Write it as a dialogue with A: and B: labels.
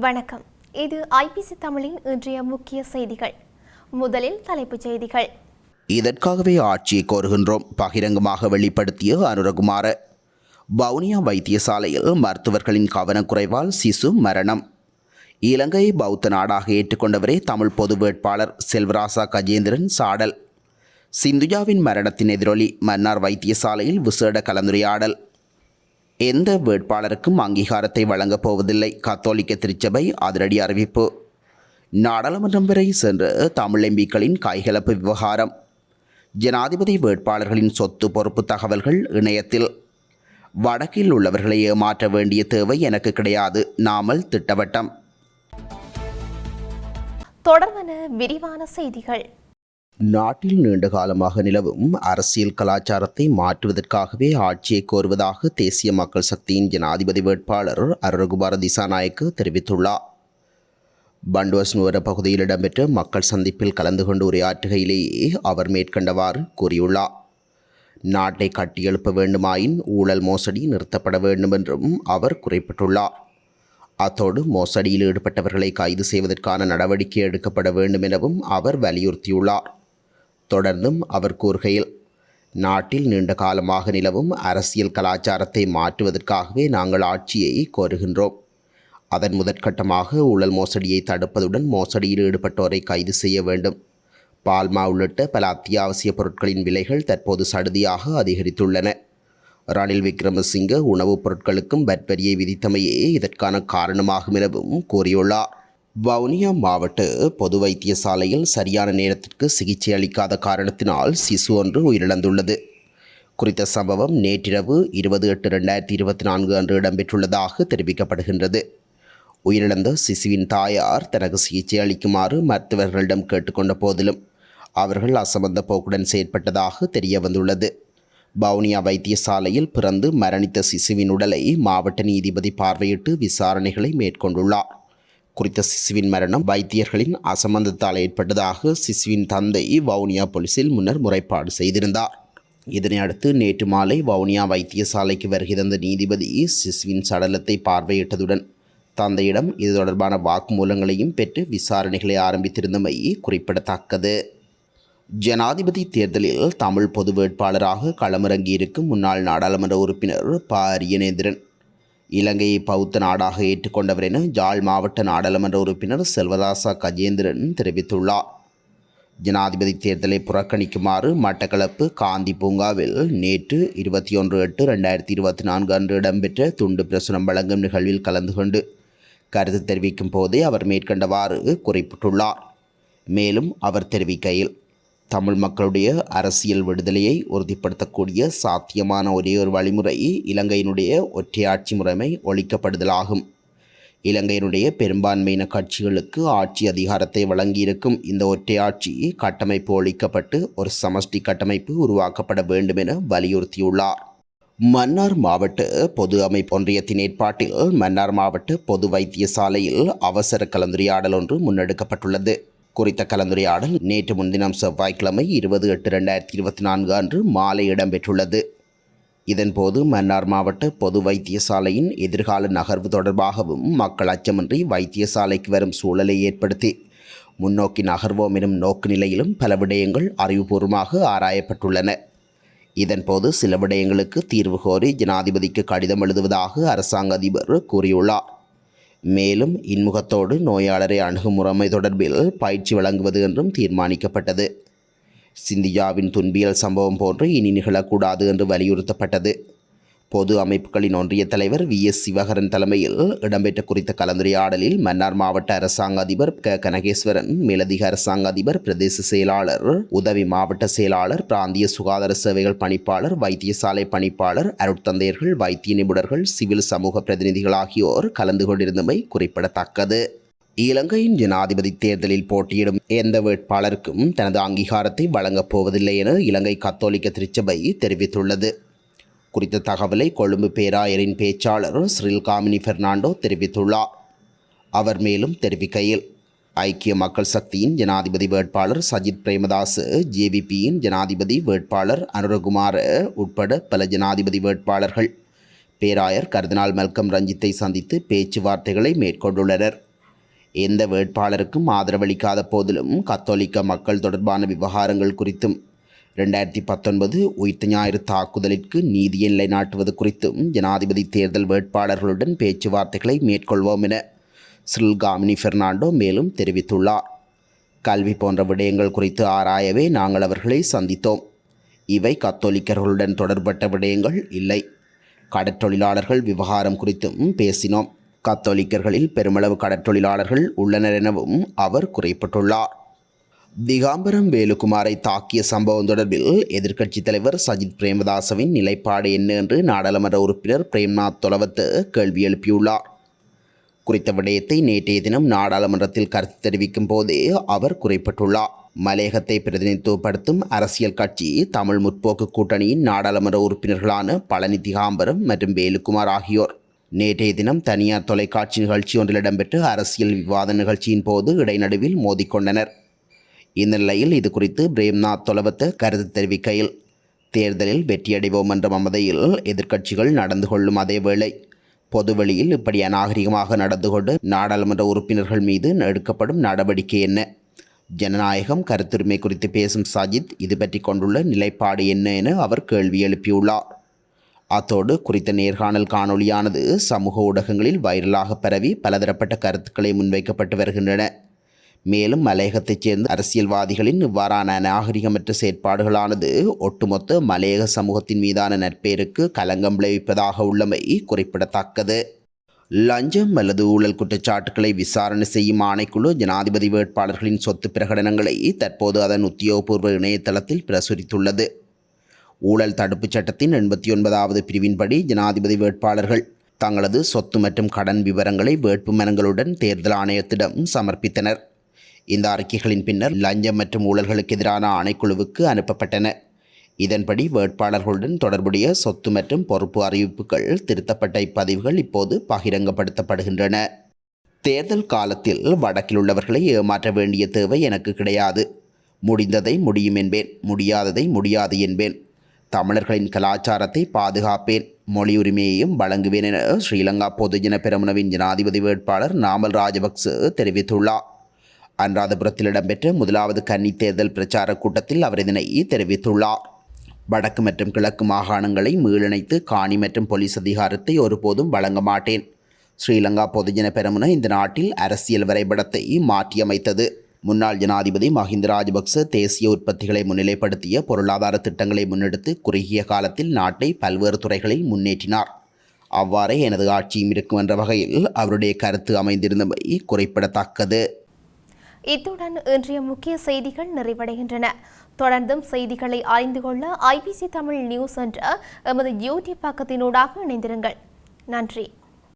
A: வணக்கம். இது ஐபிசி தமிழின் இன்றைய முக்கிய செய்திகள். முதலில் தலைப்புச் செய்திகள்.
B: இதற்காகவே ஆட்சியை கோருகின்றோம், பகிரங்கமாக வெளிப்படுத்திய அனுரகுமார. வவுனியா வைத்தியசாலையில் மருத்துவர்களின் கவனக்குறைவால் சிசு மரணம். இலங்கையை பௌத்த நாடாக ஏற்றுக்கொண்டவரே தமிழ் பொது வேட்பாளர் செல்வராசா கஜேந்திரன் சாடல். சிந்துஜாவின் மரணத்தின் எதிரொலி, மன்னார் வைத்தியசாலையில் விசேட கலந்துரையாடல். எந்த வேட்பாளருக்கும் அங்கீகாரத்தை வழங்கப் போவதில்லை, கத்தோலிக்க திருச்சபை அதிரடி அறிவிப்பு. நாடாளுமன்றம் வரை சென்று தமிழ் எம்பிக்களின் கைகலப்பு விவகாரம். ஜனாதிபதி வேட்பாளர்களின் சொத்து பொறுப்பு தகவல்கள் இணையத்தில். வடக்கில் உள்ளவர்களை ஏமாற்ற வேண்டிய தேவை எனக்கு கிடையாது, நாமல் திட்டவட்டம்.
A: தொடர்பான விரிவான செய்திகள்.
B: நாட்டில் நீண்ட காலமாக நிலவும் அரசியல் கலாச்சாரத்தை மாற்றுவதற்காகவே ஆட்சியை கோருவதாக தேசிய மக்கள் சக்தியின் ஜனாதிபதி வேட்பாளர் அருணகுமார திசாநாயக்க தெரிவித்துள்ளார். பண்டுவஸ்னுவர பகுதியில் இடம்பெற்ற மக்கள் சந்திப்பில் கலந்து கொண்டு உரையாற்றுகையிலேயே அவர் மேற்கண்டவாறு கூறியுள்ளார். நாட்டை கட்டியெழுப்ப வேண்டுமாயின் ஊழல் மோசடி நிறுத்தப்பட வேண்டும் என்றும் அவர் குறிப்பிட்டுள்ளார். அத்தோடு மோசடியில் ஈடுபட்டவர்களை கைது செய்வதற்கான நடவடிக்கை எடுக்கப்பட வேண்டும் எனவும் அவர் வலியுறுத்தியுள்ளார். தொடர்ந்தும் அவர் கூறுகையில், நாட்டில் நீண்ட காலமாக நிலவும் அரசியல் கலாச்சாரத்தை மாற்றுவதற்காகவே நாங்கள் ஆட்சியை கோருகின்றோம். அதன் முதற்கட்டமாக ஊழல் மோசடியை தடுப்பதுடன் மோசடியில் ஈடுபட்டோரை கைது செய்ய வேண்டும். பால்மா உள்ளிட்ட பல அத்தியாவசிய பொருட்களின் விலைகள் தற்போது சடுதியாக அதிகரித்துள்ளன. ரணில் விக்ரமசிங்க உணவுப் பொருட்களுக்கும் வட் வரியை விதித்தமையே இதற்கான காரணமாகும் எனவும் கூறியுள்ளார். வவுனியா மாவட்ட பொது வைத்தியசாலையில் சரியான நேரத்திற்கு சிகிச்சை அளிக்காத காரணத்தினால் சிசு ஒன்று உயிரிழந்துள்ளது. குறித்த சம்பவம் நேற்றிரவு 20/8/2024 அன்று இடம்பெற்றுள்ளதாக தெரிவிக்கப்படுகின்றது. உயிரிழந்த சிசுவின் தாயார் தனக்கு சிகிச்சை அளிக்குமாறு மருத்துவர்களிடம் கேட்டுக்கொண்ட போதிலும் அவர்கள் அசம்பந்த போக்குடன் செயற்பட்டதாக தெரிய வந்துள்ளது. வவுனியா வைத்தியசாலையில் பிறந்து மரணித்த சிசுவின் உடலை மாவட்ட நீதிபதி பார்வையிட்டு விசாரணைகளை மேற்கொண்டுள்ளார். குறித்த சிசுவின் மரணம் வைத்தியர்களின் அசம்பந்தத்தால் ஏற்பட்டதாக சிசுவின் தந்தை வவுனியா போலீசில் முன்னர் முறைப்பாடு செய்திருந்தார். இதனை அடுத்து நேற்று மாலை வவுனியா வைத்தியசாலைக்கு வருகை தந்த நீதிபதி சிசுவின் சடலத்தை பார்வையிட்டதுடன் தந்தையிடம் இது தொடர்பான வாக்குமூலங்களையும் பெற்று விசாரணைகளை ஆரம்பித்திருந்தமை குறிப்பிடத்தக்கது. ஜனாதிபதி தேர்தலில் தமிழ் பொது வேட்பாளராக களமிறங்கியிருக்கும் முன்னாள் நாடாளுமன்ற உறுப்பினர் ப. அரியநேந்திரன் இலங்கையை பௌத்த நாடாக ஏற்றுக்கொண்டவர் என யாழ் மாவட்ட நாடாளுமன்ற உறுப்பினர் செல்வராசா கஜேந்திரன் தெரிவித்துள்ளார். ஜனாதிபதி தேர்தலை புறக்கணிக்குமாறு மட்டக்களப்பு காந்தி பூங்காவில் நேற்று 21/8/2024 அன்று இடம்பெற்ற துண்டு பிரசுரம் வழங்கும் நிகழ்வில் கலந்து கொண்டு கருத்து தெரிவிக்கும் போதே அவர் மேற்கண்டவாறு குறிப்பிட்டுள்ளார். மேலும் அவர் தெரிவிக்கையில், தமிழ் மக்களுடைய அரசியல் விடுதலையை உறுதிப்படுத்தக்கூடிய சாத்தியமான ஒரே ஒரு வழிமுறை இலங்கையினுடைய ஒற்றையாட்சி முறைமை ஒழிக்கப்படுதலாகும். இலங்கையினுடைய பெரும்பான்மையின கட்சிகளுக்கு ஆட்சி அதிகாரத்தை வழங்கியிருக்கும் இந்த ஒற்றையாட்சி கட்டமைப்பு ஒழிக்கப்பட்டு ஒரு சமஷ்டி கட்டமைப்பு உருவாக்கப்பட வேண்டும் என வலியுறுத்தியுள்ளார். மன்னார் மாவட்ட பொது அமைப்பு ஒன்றியத்தின் ஏற்பாட்டில் மன்னார் மாவட்ட பொது வைத்தியசாலையில் அவசர கலந்துரையாடல் ஒன்று முன்னெடுக்கப்பட்டுள்ளது. குறித்த கலந்துரையாடல் நேற்று முன்தினம் செவ்வாய்க்கிழமை 20/8/2024 அன்று மாலை இடம்பெற்றுள்ளது. இதன்போது மன்னார் மாவட்ட பொது வைத்தியசாலையின் எதிர்கால நகர்வு தொடர்பாகவும் மக்கள் அச்சமின்றி வைத்தியசாலைக்கு வரும் சூழலை ஏற்படுத்தி முன்னோக்கி நகர்வோம் எனும் நோக்கு நிலையிலும் பல விடயங்கள் அறிவுபூர்வமாக ஆராயப்பட்டுள்ளன. இதன்போது சில விடயங்களுக்கு தீர்வு கோரி ஜனாதிபதிக்கு கடிதம் எழுதுவதாக அரசாங்க அதிபர் கூறியுள்ளார். மேலும் இன்முகத்தோடு நோயாளரை அணுகும் முறைமை தொடர்பில் பயிற்சி வழங்குவது என்றும் தீர்மானிக்கப்பட்டது. சிந்தியாவின் துன்பியல் சம்பவம் போன்று இனி நிகழக்கூடாது என்று வலியுறுத்தப்பட்டது. பொது அமைப்புகளின் ஒன்றிய தலைவர் V.S. சிவகரன் தலைமையில் இடம்பெற்ற குறித்த கலந்துரையாடலில் மன்னார் மாவட்ட அரசாங்க அதிபர் கனகேஸ்வரன், மேலதிக அரசாங்க அதிபர், பிரதேச செயலாளர், உதவி மாவட்ட செயலாளர், பிராந்திய சுகாதார சேவைகள் பணிப்பாளர், வைத்தியசாலை பணிப்பாளர், அருட்தந்தையர்கள், வைத்திய நிபுணர்கள், சிவில் சமூக பிரதிநிதிகள் ஆகியோர் கலந்து கொண்டிருந்தமை குறிப்பிடத்தக்கது. இலங்கையின் ஜனாதிபதி தேர்தலில் போட்டியிடும் எந்த வேட்பாளருக்கும் தனது அங்கீகாரத்தை வழங்கப் போவதில்லை என இலங்கை கத்தோலிக்க திருச்சபை தெரிவித்துள்ளது. குறித்த தகவலை கொழும்பு பேராயரின் பேச்சாளர் சிறில் காமினி பெர்னாண்டோ தெரிவித்துள்ளார். அவர் மேலும் தெரிவிக்கையில், ஐக்கிய மக்கள் சக்தியின் ஜனாதிபதி வேட்பாளர் சஜித் பிரேமதாஸ், ஜேவிபியின் ஜனாதிபதி வேட்பாளர் அனுரகுமார உட்பட பல ஜனாதிபதி வேட்பாளர்கள் பேராயர் கர்தினால் மெல்கம் ரஞ்சித்தை சந்தித்து பேச்சுவார்த்தைகளை மேற்கொண்டுள்ளனர். எந்த வேட்பாளருக்கும் ஆதரவளிக்காத போதிலும் கத்தோலிக்க மக்கள் தொடர்பான விவகாரங்கள் குறித்தும் 2019 உயிர்த்த ஞாயிறு தாக்குதலிற்கு நீதியை நிலைநாட்டுவது குறித்தும் ஜனாதிபதி தேர்தல் வேட்பாளர்களுடன் பேச்சுவார்த்தைகளை மேற்கொள்வோம் என சிறில் காமினி பெர்னாண்டோ மேலும் தெரிவித்துள்ளார். கல்வி போன்ற விடயங்கள் குறித்து ஆராயவே நாங்கள் அவர்களை சந்தித்தோம். இவை கத்தோலிக்கர்களுடன் தொடர்பட்ட விடயங்கள் இல்லை. கடற்றொழிலாளர்கள் விவகாரம் குறித்தும் பேசினோம். கத்தோலிக்கர்களில் பெருமளவு கடற்றொழிலாளர்கள் உள்ளனர் எனவும் அவர் குறிப்பிட்டுள்ளார். திகாம்பரம் வேலுக்குமாரை தாக்கிய சம்பவம் தொடர்பில் எதிர்க்கட்சித் தலைவர் சஜித் பிரேமதாசவின் நிலைப்பாடு என்ன என்று நாடாளுமன்ற உறுப்பினர் பிரேம்நாத் தொலவத்து கேள்வி எழுப்பியுள்ளார். குறித்த விடயத்தை நேற்றைய தினம் நாடாளுமன்றத்தில் கருத்து தெரிவிக்கும் போதே அவர் குறிப்பிட்டுள்ளார். மலையகத்தை பிரதிநிதித்துவப்படுத்தும் அரசியல் கட்சி தமிழ் முற்போக்கு கூட்டணியின் நாடாளுமன்ற உறுப்பினர்களான பழனி திகாம்பரம் மற்றும் வேலுக்குமார் ஆகியோர் நேற்றைய தினம் தனியார் தொலைக்காட்சி நிகழ்ச்சி ஒன்றில் இடம்பெற்ற அரசியல் விவாத நிகழ்ச்சியின் போது இடைநடுவில் மோதிக்கொண்டனர். இந்த நிலையில் இது குறித்து பிரேம்நாத் தொலவத்து கருத்து தெரிவிக்கையில், தேர்தலில் வெற்றியடைவோம் என்ற மமதையில் எதிர்க்கட்சிகள் நடந்து கொள்ளும் அதேவேளை பொதுவெளியில் இப்படி அநாகரிகமாக நடந்து கொண்டு நாடாளுமன்ற உறுப்பினர்கள் மீது எடுக்கப்படும் நடவடிக்கை என்ன? ஜனநாயகம் கருத்துரிமை குறித்து பேசும் சஜித் இது பற்றி கொண்டுள்ள நிலைப்பாடு என்ன என அவர் கேள்வி எழுப்பியுள்ளார். அத்தோடு குறித்த நேர்காணல் காணொளியானது சமூக ஊடகங்களில் வைரலாக பரவி பலதரப்பட்ட கருத்துக்களை முன்வைக்கப்பட்டு வருகின்றன. மேலும் மலையகத்தைச் சேர்ந்த அரசியல்வாதிகளின் இவ்வாறான அநாகரிகமற்ற செயற்பாடுகளானது ஒட்டுமொத்த மலையக சமூகத்தின் மீதான நற்பெயருக்கு களங்கம் விளைவிப்பதாக உள்ளமை குறிப்பிடத்தக்கது. லஞ்சம் அல்லது ஊழல் குற்றச்சாட்டுக்களை விசாரணை செய்யும் ஆணைக்குழு ஜனாதிபதி வேட்பாளர்களின் சொத்து பிரகடனங்களை தற்போது அதன் உத்தியோகபூர்வ இணையதளத்தில் பிரசுரித்துள்ளது. ஊழல் தடுப்புச் சட்டத்தின் 89வது பிரிவின்படி ஜனாதிபதி வேட்பாளர்கள் தங்களது சொத்து மற்றும் கடன் விவரங்களை வேட்புமனுங்களுடன் தேர்தல் ஆணையத்திடம் சமர்ப்பித்தனர். இந்த அறிக்கைகளின் பின்னர் லஞ்சம் மற்றும் ஊழல்களுக்கு எதிரான ஆணைக்குழுவுக்கு அனுப்பப்பட்டன. இதன்படி வேட்பாளர்களுடன் தொடர்புடைய சொத்து மற்றும் பொறுப்பு அறிவிப்புகள் திருத்தப்பட்ட இப்பதிவுகள் இப்போது பகிரங்கப்படுத்தப்படுகின்றன. தேர்தல் காலத்தில் வடக்கில் உள்ளவர்களை ஏமாற்ற வேண்டிய தேவை எனக்கு கிடையாது. முடிந்ததை முடியும் என்பேன், முடியாததை முடியாது என்பேன். தமிழர்களின் கலாச்சாரத்தை பாதுகாப்பேன், மொழி உரிமையையும் வழங்குவேன் என ஸ்ரீலங்கா பொதுஜன பெரமுனவின் ஜனாதிபதி வேட்பாளர் நாமல் ராஜபக்ச தெரிவித்துள்ளார். அனுராதபுரத்தில் இடம்பெற்ற முதலாவது கன்னி தேர்தல் பிரச்சார கூட்டத்தில் அவர் இதனை தெரிவித்துள்ளார். வடக்கு மற்றும் கிழக்கு மாகாணங்களை மீளிணைத்து காணி மற்றும் போலீஸ் அதிகாரத்தை ஒருபோதும் வழங்க மாட்டேன். ஸ்ரீலங்கா பொதுஜன பெரமுன இந்த நாட்டில் அரசியல் வரைபடத்தை மாற்றியமைத்தது. முன்னாள் ஜனாதிபதி மஹிந்த ராஜபக்ச தேசிய உற்பத்திகளை முன்னிலைப்படுத்திய பொருளாதார திட்டங்களை முன்னெடுத்து குறுகிய காலத்தில் நாட்டை பல்வேறு துறைகளில் முன்னேற்றினார். அவ்வாறே எனது ஆட்சியும் இருக்கும் என்ற வகையில் அவருடைய கருத்து அமைந்திருந்தமை குறிப்பிடத்தக்கது.
A: இத்துடன் இன்றைய முக்கிய செய்திகள் நிறைவடைகின்றன. தொடர்ந்தும் செய்திகளை அறிந்து கொள்ள IBC தமிழ் நியூஸ் என்ற எமது யூடியூப் பக்கத்தினூடாக இணைந்திருங்கள். நன்றி.